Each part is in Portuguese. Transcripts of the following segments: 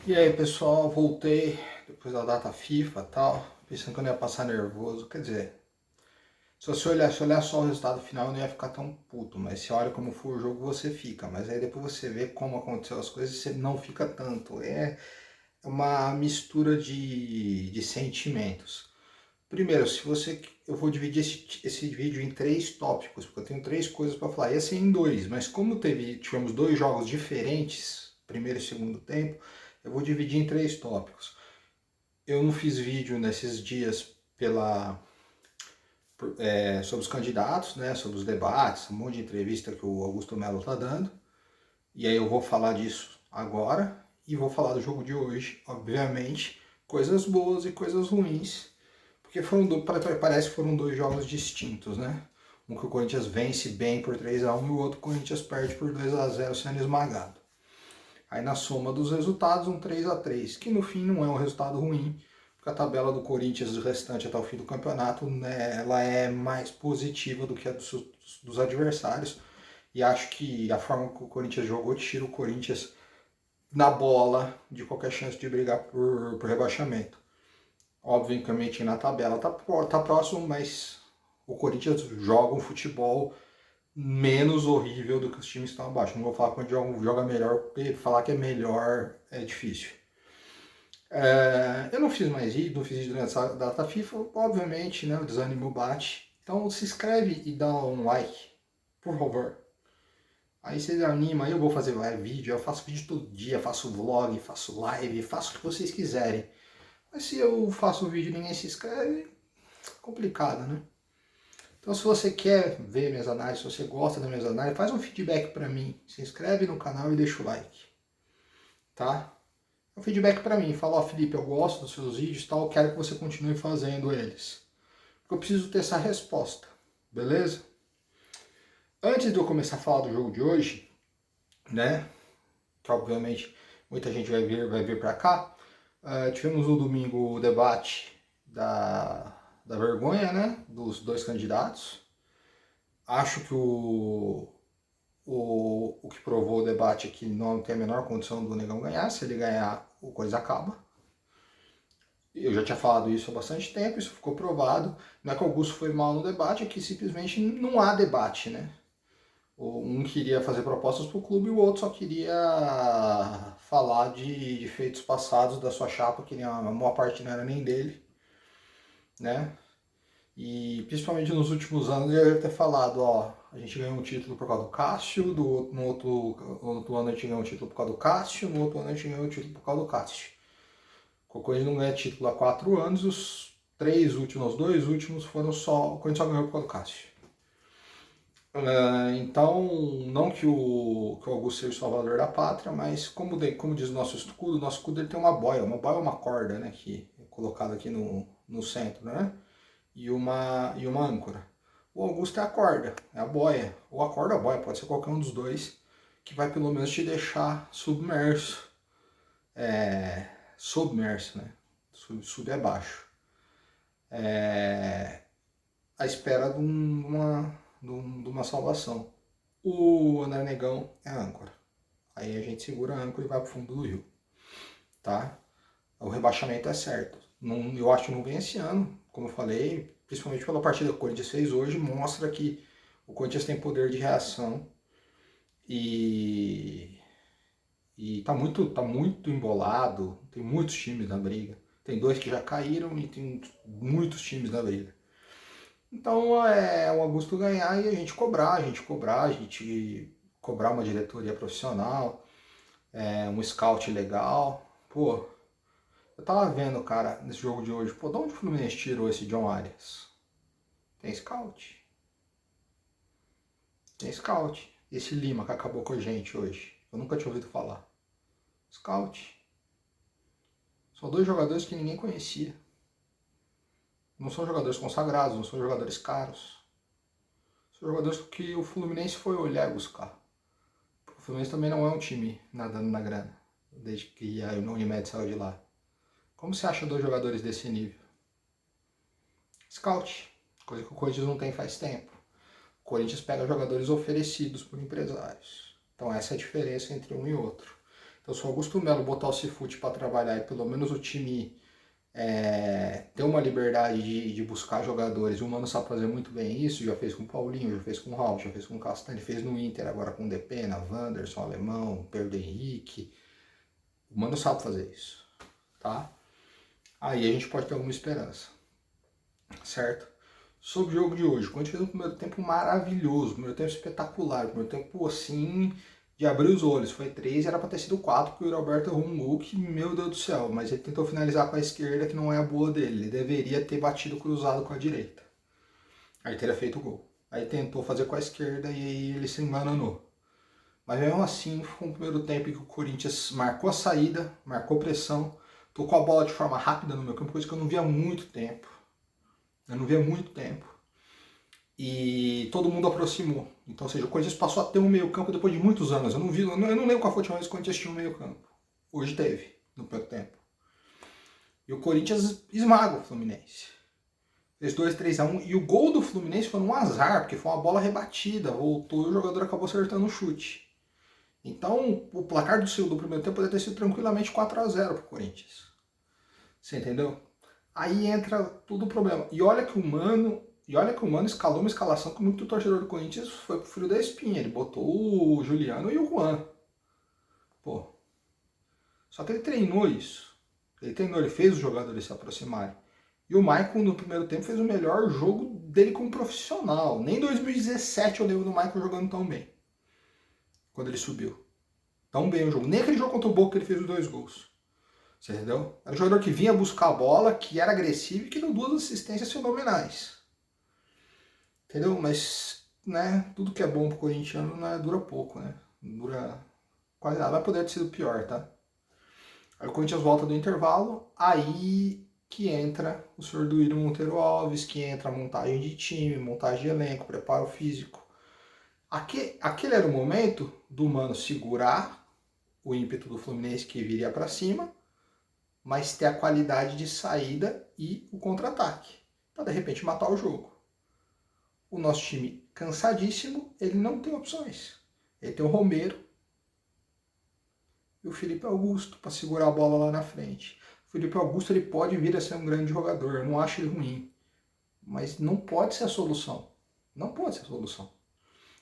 E aí pessoal, voltei depois da data FIFA e tal, pensando que eu não ia passar nervoso. Quer dizer, se olhar só o resultado final eu não ia ficar tão puto, mas se olha como foi o jogo você fica. Mas aí depois você vê como aconteceu as coisas e você não fica tanto. É uma mistura de sentimentos. Primeiro, se você. Eu vou dividir esse vídeo em três tópicos, porque eu tenho três coisas para falar. Ia ser em dois, mas como tivemos dois jogos diferentes, primeiro e segundo tempo, eu vou dividir em três tópicos. Eu não fiz vídeo nesses dias sobre os candidatos, né, sobre os debates, um monte de entrevista que o Augusto Melo está dando. E aí eu vou falar disso agora e vou falar do jogo de hoje, obviamente, coisas boas e coisas ruins, porque parece que foram dois jogos distintos, né? Um que o Corinthians vence bem por 3-1 e o outro o Corinthians perde por 2-0 sendo esmagado. Aí na soma dos resultados, um 3-3, que no fim não é um resultado ruim, porque a tabela do Corinthians do restante até o fim do campeonato, né, ela é mais positiva do que a dos adversários. E acho que a forma que o Corinthians jogou tira o Corinthians na bola de qualquer chance de brigar por rebaixamento. Obviamente na tabela tá próximo, mas o Corinthians joga um futebol menos horrível do que os times que estão abaixo. Não vou falar quando joga melhor, porque falar que é melhor é difícil. Eu não fiz mais vídeo, não fiz vídeo nessa data FIFA, obviamente, né, o desânimo bate. Então se inscreve e dá um like, por favor. Aí vocês animam, aí eu vou fazer vídeo, eu faço vídeo todo dia, faço vlog, faço live, faço o que vocês quiserem. Mas se eu faço vídeo e ninguém se inscreve, é complicado, né? Então se você quer ver minhas análises, se você gosta das minhas análises, faz um feedback pra mim. Se inscreve no canal e deixa o like, tá? É um feedback pra mim, fala, ó Felipe, eu gosto dos seus vídeos e tal, eu quero que você continue fazendo eles. Porque eu preciso ter essa resposta, beleza? Antes de eu começar a falar do jogo de hoje, né, que obviamente muita gente vai vir para cá, tivemos no domingo o debate da vergonha, né, dos dois candidatos. Acho que o que provou o debate é que não tem a menor condição do Negão ganhar. Se ele ganhar, o coisa acaba. Eu já tinha falado isso há bastante tempo, isso ficou provado. Não é que o Augusto foi mal no debate, é que simplesmente não há debate, né? Um queria fazer propostas para o clube e o outro só queria falar de feitos passados da sua chapa, que a maior parte não era nem dele, né? E principalmente nos últimos anos ele deve ter falado, ó, a gente ganhou um título por causa do Cássio, no outro ano a gente ganhou um título por causa do Cássio, no outro ano a gente ganhou um título por causa do Cássio. O Corinthians não ganha título há 4 anos, os dois últimos foram só, o Corinthians só ganhou por causa do Cássio. Então, não que o Augusto seja o salvador da pátria, mas como diz o nosso escudo ele tem uma boia é uma corda, né, que é colocada aqui no centro, né, e uma âncora. O Augusto é a corda, é a boia, ou a corda ou a boia, pode ser qualquer um dos dois, que vai pelo menos te deixar submerso, submerso, né, sub é baixo, à espera de uma salvação. O André Negão é a âncora. Aí a gente segura a âncora e vai pro fundo do rio, tá? O rebaixamento é certo. Não, eu acho que não vem esse ano, como eu falei, principalmente pela partida que o Corinthians fez hoje, mostra que o Corinthians tem poder de reação e tá muito embolado, tem muitos times na briga. Tem dois que já caíram e tem muitos times na briga. Então é o Augusto ganhar e a gente cobrar uma diretoria profissional, um scout legal. Pô, eu tava vendo, cara, nesse jogo de hoje, pô, de onde o Fluminense tirou esse John Arias? Tem scout. Tem scout. Esse Lima que acabou com a gente hoje, eu nunca tinha ouvido falar. Scout. São dois jogadores que ninguém conhecia. Não são jogadores consagrados, não são jogadores caros. São jogadores que o Fluminense foi olhar e buscar. O Fluminense também não é um time nadando na grana, desde que a Unimed saiu de lá. Como você acha dois jogadores desse nível? Scout, coisa que o Corinthians não tem faz tempo. O Corinthians pega jogadores oferecidos por empresários. Então essa é a diferença entre um e outro. Então, se o Augusto Melo botar o Cifute para trabalhar e pelo menos o time ter uma liberdade de buscar jogadores, o Mano sabe fazer muito bem isso, já fez com o Paulinho, já fez com o Raul, já fez com o Castanho, fez no Inter, agora com o Depena, Wanderson, Alemão, Pedro Henrique. O Mano sabe fazer isso, tá? Aí a gente pode ter alguma esperança, certo? Sobre o jogo de hoje, quando a gente fez um primeiro tempo maravilhoso, um primeiro tempo espetacular, um primeiro tempo assim, de abrir os olhos. Foi 3 e era para ter sido 4, porque o Roberto errou um gol que, meu Deus do céu, mas ele tentou finalizar com a esquerda, que não é a boa dele. Ele deveria ter batido cruzado com a direita. Aí teria feito o gol. Aí tentou fazer com a esquerda e aí ele se engananou. Mas mesmo assim, foi um primeiro tempo em que o Corinthians marcou a saída, marcou pressão, tocou a bola de forma rápida no meu campo, coisa que eu não via há muito tempo. Eu não via há muito tempo. E todo mundo aproximou. Então, ou seja, o Corinthians passou a ter um meio campo depois de muitos anos. Eu não lembro qual foi a última vez que o Corinthians tinha um meio campo. Hoje teve, no primeiro tempo. E o Corinthians esmaga o Fluminense. Fez 2-3-1. E o gol do Fluminense foi um azar, porque foi uma bola rebatida. Voltou e o jogador acabou acertando o chute. Então, o placar do primeiro tempo poderia ter sido tranquilamente 4-0 pro Corinthians. Você entendeu? Aí entra tudo o problema. E olha que o Mano escalou uma escalação que muito torcedor do Corinthians foi pro frio da espinha. Ele botou o Juliano e o Juan. Pô. Só que ele treinou isso. Ele fez os jogadores se aproximarem. E o Maicon no primeiro tempo fez o melhor jogo dele como profissional. Nem em 2017 eu lembro do Maicon jogando tão bem. Quando ele subiu. Tão bem o jogo. Nem aquele jogo contra o Boca que ele fez os 2 gols. Você entendeu? Era um jogador que vinha buscar a bola, que era agressivo e que deu 2 assistências fenomenais. Entendeu? Mas, né, tudo que é bom pro corintiano, né, dura pouco, né? Dura quase nada. Vai poder ter sido pior, tá? Aí o Corinthians volta do intervalo, aí que entra o senhor Duílio Monteiro Alves, que entra a montagem de time, montagem de elenco, preparo físico. Aquele era o momento do Mano segurar o ímpeto do Fluminense que viria para cima, mas ter a qualidade de saída e o contra-ataque, para de repente matar o jogo. O nosso time cansadíssimo, ele não tem opções. Ele tem o Romero e o Felipe Augusto para segurar a bola lá na frente. O Felipe Augusto ele pode vir a ser um grande jogador, eu não acho ele ruim, mas não pode ser a solução. Não pode ser a solução.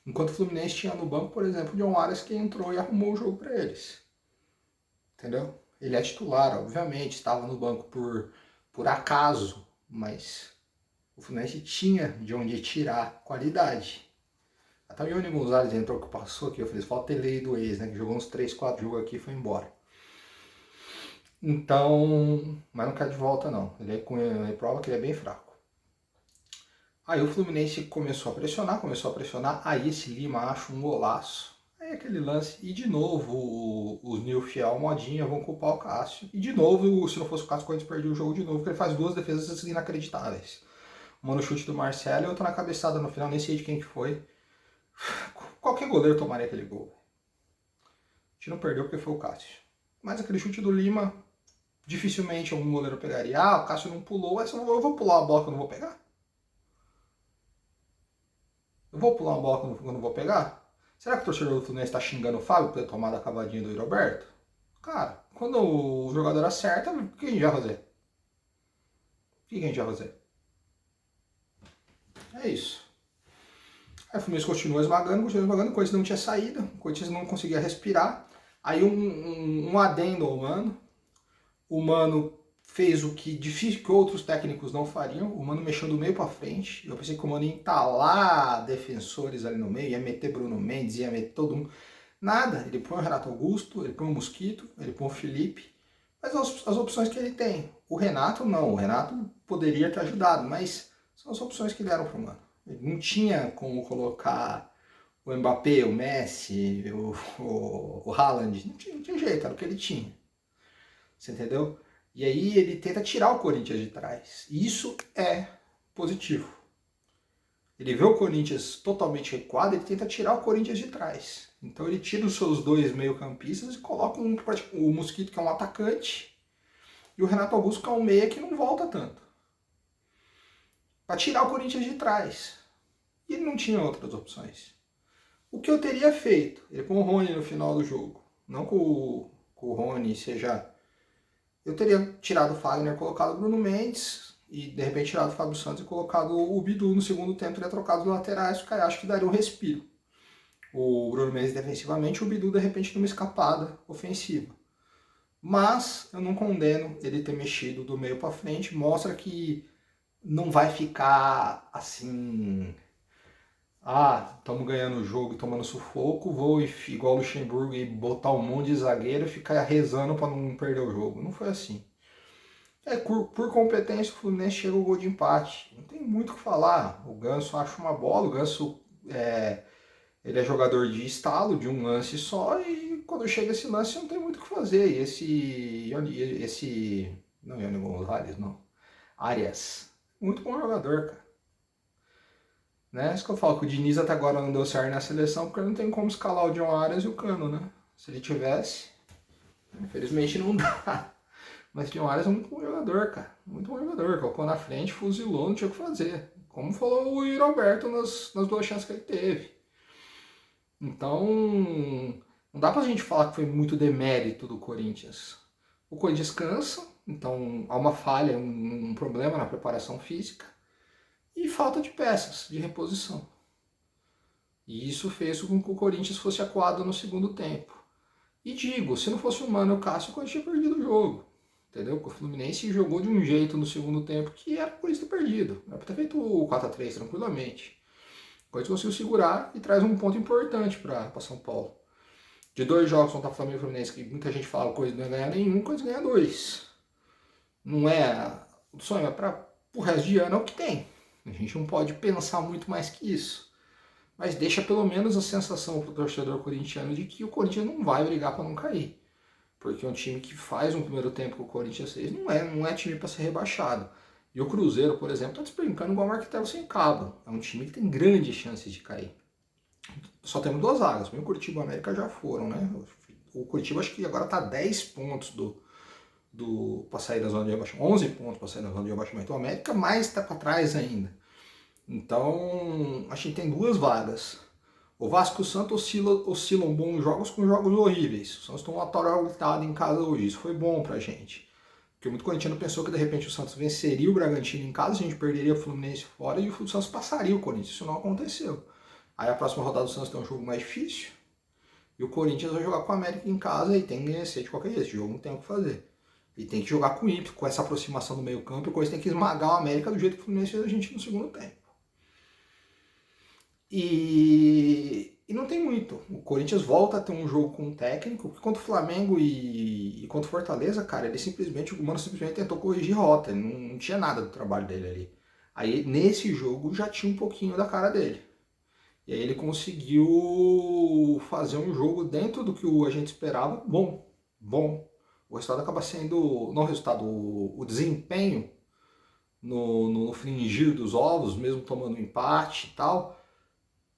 Enquanto o Fluminense tinha no banco, por exemplo, o John Arias que entrou e arrumou o jogo para eles. Entendeu? Ele é titular, obviamente, estava no banco por acaso, mas o Fluminense tinha de onde tirar qualidade. Até o Ione Gonzalez entrou que passou aqui, eu falei, falta ter lei do ex, né? Que jogou uns 3, 4 jogos aqui e foi embora. Então, mas não quer de volta não. Ele prova que ele é bem fraco. Aí o Fluminense começou a pressionar, aí esse Lima acha um golaço. Aí aquele lance, e de novo os Nil Fiel modinha vão culpar o Cássio. E de novo, se não fosse o Cássio, o Corinthians perdeu o jogo de novo, porque ele faz 2 defesas inacreditáveis. Uma no chute do Marcelo e outra na cabeçada no final, nem sei de quem que foi. Qualquer goleiro tomaria aquele gol. A gente não perdeu porque foi o Cássio. Mas aquele chute do Lima, dificilmente algum goleiro pegaria. Ah, o Cássio não pulou, mas eu vou pular a bola que eu não vou pegar? Eu vou pular uma bola que eu não vou pegar? Será que o torcedor do Fluminense está xingando o Fábio por ter tomado a cavadinha do Roberto? Cara, quando o jogador acerta, o que a gente vai fazer? O que a gente vai fazer? É isso. Aí o Fluminense continuou esmagando, o Corinthians não tinha saída, o Corinthians não conseguia respirar. Aí um adendo ao Mano. O Mano fez o que difícil que outros técnicos não fariam. O Mano mexeu do meio para frente. Eu pensei que o Mano ia entalar defensores ali no meio, ia meter Bruno Mendes, ia meter todo mundo. Nada. Ele põe o Renato Augusto, ele põe o Mosquito, ele põe o Felipe. Mas as opções que ele tem. O Renato não. O Renato poderia ter ajudado, mas são as opções que deram para o Mano. Ele não tinha como colocar o Mbappé, o Messi, o Haaland. Não tinha jeito, era o que ele tinha. Você entendeu? E aí ele tenta tirar o Corinthians de trás. Isso é positivo. Ele vê o Corinthians totalmente recuado, ele tenta tirar o Corinthians de trás. Então ele tira os seus 2 meio-campistas e coloca o Mosquito, que é um atacante, e o Renato Augusto, que é um meia que não volta tanto. Para tirar o Corinthians de trás. E ele não tinha outras opções. O que eu teria feito? Ele põe o Rony no final do jogo. Não com o Rony seja... Eu teria tirado o Fagner, colocado o Bruno Mendes e de repente tirado o Fábio Santos e colocado o Bidu no segundo tempo, teria trocado os laterais, porque acho que daria um respiro. O Bruno Mendes defensivamente, o Bidu de repente numa escapada ofensiva. Mas eu não condeno ele ter mexido do meio para frente, mostra que não vai ficar assim... Ah, estamos ganhando o jogo e tomando sufoco, vou igual o Luxemburgo e botar um monte de zagueiro e ficar rezando para não perder o jogo. Não foi assim. Por competência o Fluminense chega ao gol de empate. Não tem muito o que falar. O Ganso acha uma bola, o Ganso ele é jogador de estalo, de um lance só, e quando chega esse lance não tem muito o que fazer. E não é o Gonzalez, não. Arias. Muito bom jogador, cara. Né? Isso que eu falo, que o Diniz até agora não deu certo na seleção, porque não tem como escalar o John Arias e o Cano, né? Se ele tivesse, infelizmente não dá. Mas o John Arias é um muito bom jogador, cara. Muito bom jogador. Colocou na frente, fuzilou, não tinha o que fazer. Como falou o Yuri Alberto nas duas chances que ele teve. Então, não dá pra gente falar que foi muito demérito do Corinthians. O Corinthians cansa, então há uma falha, um problema na preparação física. E falta de peças, de reposição. E isso fez com que o Corinthians fosse acuado no segundo tempo. E digo, se não fosse o Mano e o Cássio, o Corinthians tinha perdido o jogo. Entendeu? Porque o Fluminense jogou de um jeito no segundo tempo que era por isso ter perdido. Era pra ter feito o 4x3 tranquilamente. O Corinthians conseguiu segurar e traz um ponto importante para São Paulo. De 2 jogos contra o Flamengo e o Fluminense, que muita gente fala que o Corinthians não ia ganhar nenhum, o Corinthians ganha 2. Não é o sonho, é para o resto de ano é o que tem. A gente não pode pensar muito mais que isso. Mas deixa pelo menos a sensação para o torcedor corintiano de que o Corinthians não vai brigar para não cair. Porque um time que faz um primeiro tempo que o Corinthians fez não é time para ser rebaixado. E o Cruzeiro, por exemplo, está despencando igual o Marquinhos sem cabo. É um time que tem grandes chances de cair. Só temos 2 vagas, o Curitiba e o América já foram, né? O Curitiba acho que agora está 10 pontos para sair da zona de rebaixamento, 11 pontos para sair da zona de rebaixamento. O América mais está para trás ainda. Então, a gente tem 2 vagas. O Vasco e o Santos oscilam bons jogos com jogos horríveis. O Santos tomou uma torautada em casa hoje, isso foi bom pra gente. Porque muito corintiano pensou que de repente o Santos venceria o Bragantino em casa, a gente perderia o Fluminense fora e o Santos passaria o Corinthians. Isso não aconteceu. Aí a próxima rodada do Santos tem um jogo mais difícil. E o Corinthians vai jogar com o América em casa e tem que vencer de qualquer jeito. Esse jogo não tem o que fazer. E tem que jogar com ímpeto, com essa aproximação do meio campo. E o Corinthians tem que esmagar o América do jeito que o Fluminense fez a gente no segundo tempo. E não tem muito. O Corinthians volta a ter um jogo com um técnico, que contra o Flamengo e contra o Fortaleza, cara, o Mano simplesmente tentou corrigir rota, não tinha nada do trabalho dele ali. Aí nesse jogo já tinha um pouquinho da cara dele. E aí ele conseguiu fazer um jogo dentro do que a gente esperava, bom. O resultado acaba sendo, não o resultado, o desempenho no fringir dos ovos, mesmo tomando um empate e tal,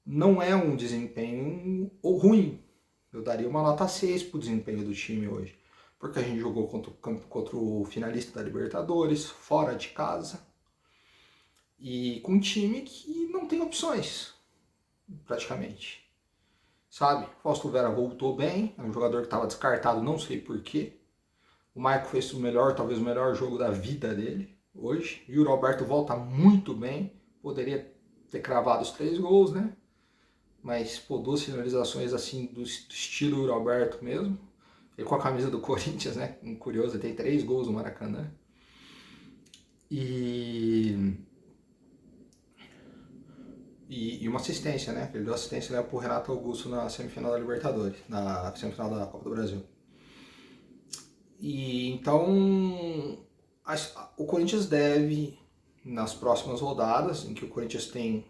não é um desempenho ruim. Eu daria uma nota 6 para o desempenho do time hoje. Porque a gente jogou contra o finalista da Libertadores, fora de casa. E com um time que não tem opções, praticamente. Sabe? Fausto Vera voltou bem, é um jogador que estava descartado, não sei porquê. O Maicon fez talvez o melhor jogo da vida dele hoje. E o Roberto volta muito bem. Poderia ter cravado os 3 gols, né? Mas, 2 finalizações assim do estilo Roberto mesmo. Ele com a camisa do Corinthians, né? Curioso, ele tem 3 gols no Maracanã. E uma assistência, né? Ele deu assistência pro Renato Augusto na semifinal da Libertadores, na semifinal da Copa do Brasil. E então, o Corinthians deve, nas próximas rodadas, em que o Corinthians tem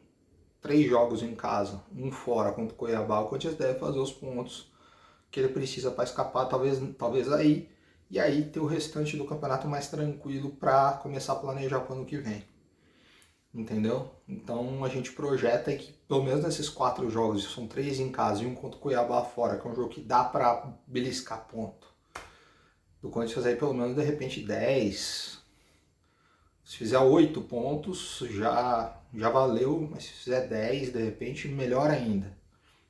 3 jogos em casa, um fora contra o Cuiabá, o Corinthians deve fazer os pontos que ele precisa para escapar, talvez aí, e aí ter o restante do campeonato mais tranquilo para começar a planejar para o ano que vem. Entendeu? Então a gente projeta que pelo menos nesses 4 jogos, são 3 em casa e um contra o Cuiabá fora, que é um jogo que dá para beliscar ponto. Do Corinthians fazer aí pelo menos de repente 10. Se fizer 8 pontos, já valeu, mas se fizer 10, de repente, melhor ainda.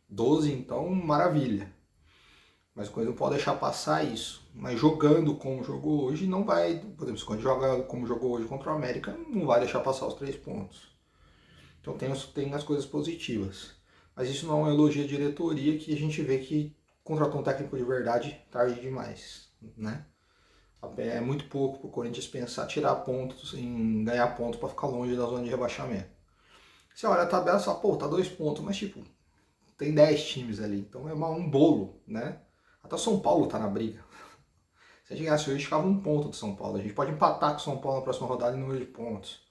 12, então, maravilha. Mas o Corinthians não pode deixar passar isso. Mas jogando como jogou hoje, não vai. Por exemplo, se o Corinthians joga como jogou hoje contra o América, não vai deixar passar os 3 pontos. Então tem as coisas positivas. Mas isso não é um elogio à diretoria, que a gente vê que contratou um técnico de verdade tarde demais, né? É muito pouco para o Corinthians pensar tirar pontos, em ganhar pontos para ficar longe da zona de rebaixamento. Você olha a tabela e fala, pô, tá 2 pontos, mas tipo, tem 10 times ali, então é um bolo, né? Até o São Paulo tá na briga. Se a gente ganhasse hoje, ficava 1 ponto do São Paulo. A gente pode empatar com o São Paulo na próxima rodada em número de pontos.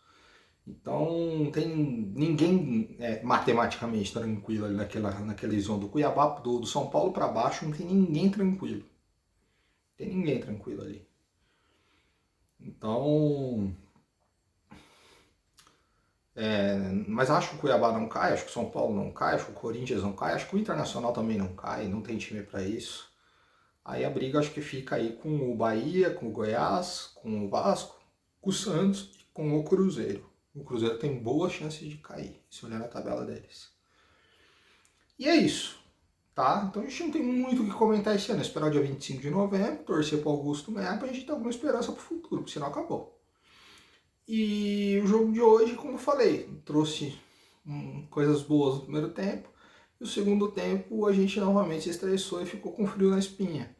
Então, não tem ninguém matematicamente tranquilo ali naquele zona do Cuiabá, do São Paulo para baixo, não tem ninguém tranquilo. Não tem ninguém tranquilo ali. Então, mas acho que o Cuiabá não cai, acho que o São Paulo não cai, acho que o Corinthians não cai, acho que o Internacional também não cai, não tem time para isso. Aí a briga acho que fica aí com o Bahia, com o Goiás, com o Vasco, com o Santos e com o Cruzeiro. O Cruzeiro tem boa chance de cair, se olhar na tabela deles. E é isso, tá? Então a gente não tem muito o que comentar esse ano. Esperar o dia 25 de novembro, torcer para o Augusto ganhar pra gente ter alguma esperança pro futuro, porque senão acabou. E o jogo de hoje, como eu falei, trouxe coisas boas no primeiro tempo. E o segundo tempo a gente novamente se estressou e ficou com frio na espinha.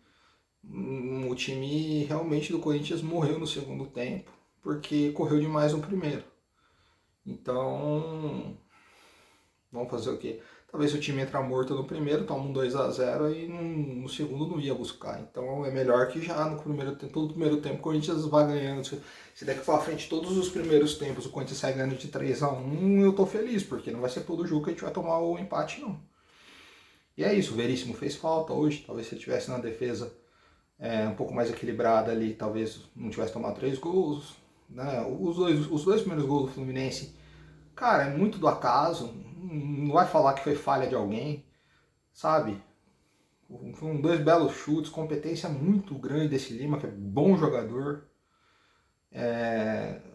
O time realmente do Corinthians morreu no segundo tempo, porque correu demais no primeiro. Então, vamos fazer o quê? Talvez se o time entrar morto no primeiro, toma um 2-0 e no segundo não ia buscar. Então é melhor que já no primeiro tempo, todo o primeiro tempo o Corinthians vá ganhando. Se daqui pra frente todos os primeiros tempos o Corinthians sai ganhando de 3-1, eu tô feliz, porque não vai ser todo jogo que a gente vai tomar o empate, não. E é isso, o Veríssimo fez falta hoje, talvez se ele estivesse na defesa um pouco mais equilibrada ali, talvez não tivesse tomado 3 gols. Né? Os dois primeiros gols do Fluminense, cara, é muito do acaso, não vai falar que foi falha de alguém, sabe? Foram 2 belos chutes, competência muito grande desse Lima, que é bom jogador.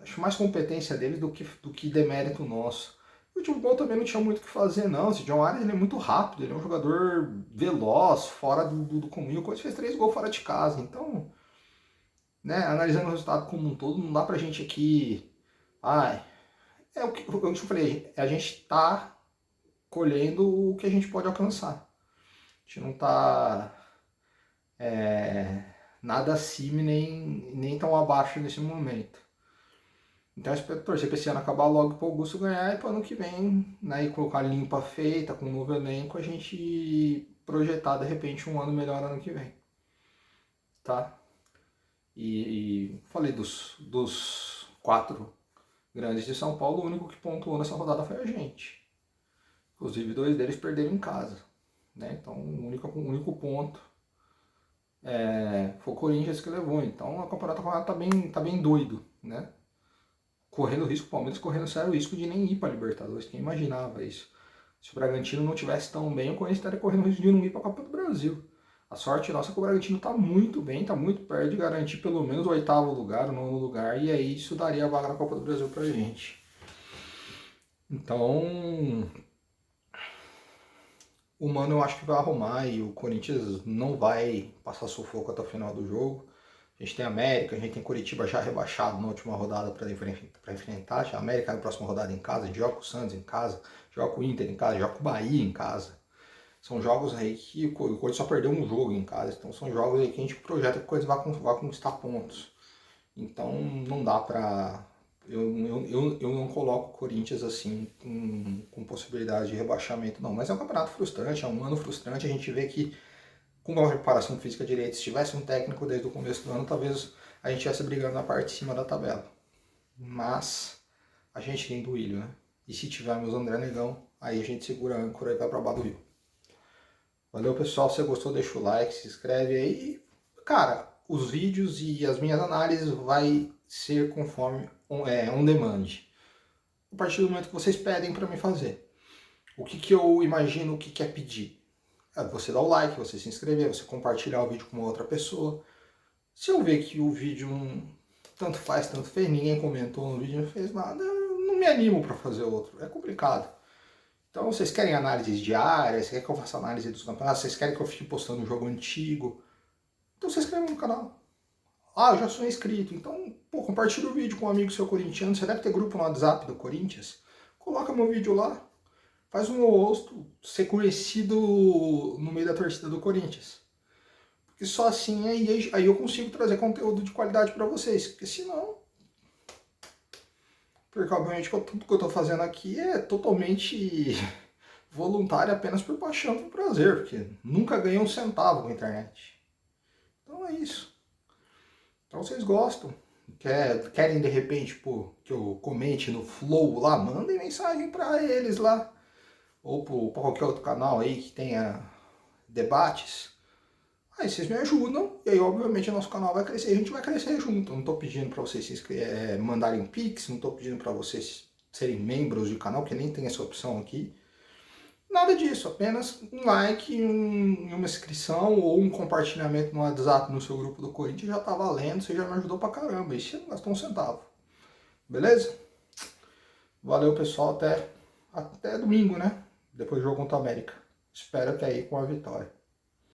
Acho mais competência dele do que demérito nosso. O último gol também não tinha muito o que fazer, não. Esse John Arias ele é muito rápido, ele é um jogador veloz, fora do comum. O Corinthians fez 3 gols fora de casa, então, né, analisando o resultado como um todo, não dá pra gente aqui. Ai, é o que eu falei, a gente tá colhendo o que a gente pode alcançar. A gente não tá nada acima nem tão abaixo nesse momento. Então eu espero torcer para esse ano acabar logo para o Augusto ganhar e para ano que vem, né, e colocar limpa feita, com um novo elenco, a gente projetar de repente um ano melhor ano que vem. Tá? E falei dos 4 grandes de São Paulo, o único que pontuou nessa rodada foi a gente. Inclusive 2 deles perderam em casa. Né? Então o único ponto foi o Corinthians que levou. Então o campeonato tá bem doido. Né? Correndo risco, o Palmeiras correndo sério risco de nem ir para a Libertadores. Quem imaginava isso? Se o Bragantino não tivesse tão bem, o Corinthians estaria correndo risco de não ir para a Copa do Brasil. A sorte nossa é que o Bragantino está muito bem, está muito perto de garantir pelo menos o 8º lugar, o 9º lugar, e aí isso daria a vaga na Copa do Brasil para a gente. Então, o Mano eu acho que vai arrumar e o Corinthians não vai passar sufoco até o final do jogo. A gente tem América, a gente tem Curitiba já rebaixado na última rodada para enfrentar. A América na próxima rodada em casa, a gente joga com o Santos em casa, joga com o Inter em casa, joga com o Bahia em casa. São jogos aí que o Corinthians só perdeu um jogo em casa, então são jogos aí que a gente projeta que o Corinthians vai conquistar pontos. Então não dá pra. Eu não coloco o Corinthians assim com possibilidade de rebaixamento, não. Mas é um campeonato frustrante, é um ano frustrante. A gente vê que com uma preparação física direita, se tivesse um técnico desde o começo do ano, talvez a gente estivesse brigando na parte de cima da tabela. Mas a gente tem do Ilho, né? E se tivermos André Negão, aí a gente segura a âncora e vai pra baixo do rio. Valeu, pessoal. Se você gostou, deixa o like, se inscreve aí. Cara, os vídeos e as minhas análises vai ser conforme on demand. A partir do momento que vocês pedem para mim fazer. O que eu imagino que é pedir? É você dar o like, você se inscrever, você compartilhar o vídeo com uma outra pessoa. Se eu ver que o vídeo tanto faz, tanto fez, ninguém comentou no vídeo, não fez nada, eu não me animo para fazer outro. É complicado. Então, vocês querem análises diárias, vocês querem que eu faça análise dos campeonatos, vocês querem que eu fique postando um jogo antigo, então se inscreva no canal. Ah, eu já sou inscrito, então, pô, compartilha o vídeo com um amigo seu corintiano, você deve ter grupo no WhatsApp do Corinthians, coloca meu vídeo lá, faz um rosto ser conhecido no meio da torcida do Corinthians. Porque só assim aí eu consigo trazer conteúdo de qualidade para vocês, porque senão... Porque obviamente tudo que eu estou fazendo aqui é totalmente voluntário, apenas por paixão e por prazer, porque nunca ganhei um centavo com a internet. Então é isso. Então vocês gostam, querem de repente pô, que eu comente no Flow lá, mandem mensagem para eles lá, ou para qualquer outro canal aí que tenha debates. Aí vocês me ajudam, e aí obviamente o nosso canal vai crescer, e a gente vai crescer junto. Eu não estou pedindo para vocês mandarem Pix, não estou pedindo para vocês serem membros do canal, que nem tem essa opção aqui. Nada disso, apenas um like, uma inscrição ou um compartilhamento no WhatsApp no seu grupo do Corinthians já tá valendo, você já me ajudou pra caramba, e você não gastou um centavo. Beleza? Valeu pessoal, até domingo, né? Depois do jogo contra o América. Espero que aí com a vitória.